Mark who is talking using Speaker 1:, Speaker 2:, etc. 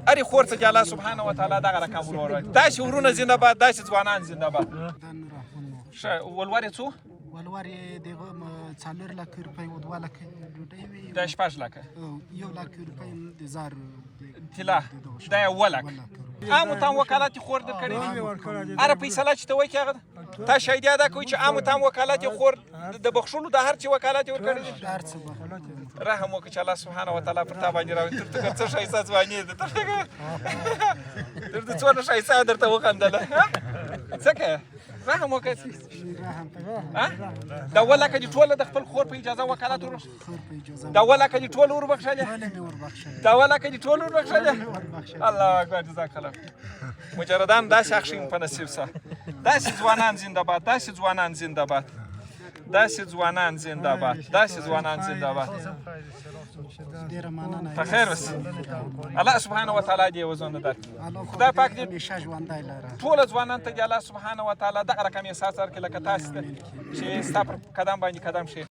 Speaker 1: اري خور ته الله سبحانه وتعالى دغه رقم ورور داسې ورونه زنده باد داسې ځوانان زنده باد ولورې څو
Speaker 2: ولورې دغه 4 لک روپۍ او 2 لک ډوډۍ وي
Speaker 1: دا 6 لکه
Speaker 2: 1 لک روپۍ د زار
Speaker 1: طلا دا 1 لک عامو تام وکالت خور در کړی دي اره فیصله چې ته وایي چې هغه تا شاید ادا کوي چې عامو تام وکالت خور د بخښلو د هر چی وکالت ور کړی دي
Speaker 2: هر څه
Speaker 1: رحم وکړه چې الله سبحانه وتعالى پر تا باندې راوي تر څه شایسته ځواني ده تر څو شایسته درته وخندله څه رحم وکړه دا ولکه دي ټول د خپل خور په اجازه وکالت ور دا ولکه دي ټول ور بخښله دا ولکه دي ټول ور بخښله الله اکبر جزاک الله مجردان دا شخصین په نصیب سه داسې ځوانان زنده باد داسې ځوانان زنده باد داسې ځوانان زنده باد داسې ځوانان زنده باد
Speaker 2: ډیره مننه
Speaker 1: په خیر اوسې الله سبحانه وتعالی دې وزونه درکړي خدای پاک دې
Speaker 2: همیشه ژوندی لره
Speaker 1: ټول ځوانان ته دې الله سبحانه وتعالی دغه رقم احساس ورکړي لکه تاسو ته چې ستا پر قدم باندې قدم شي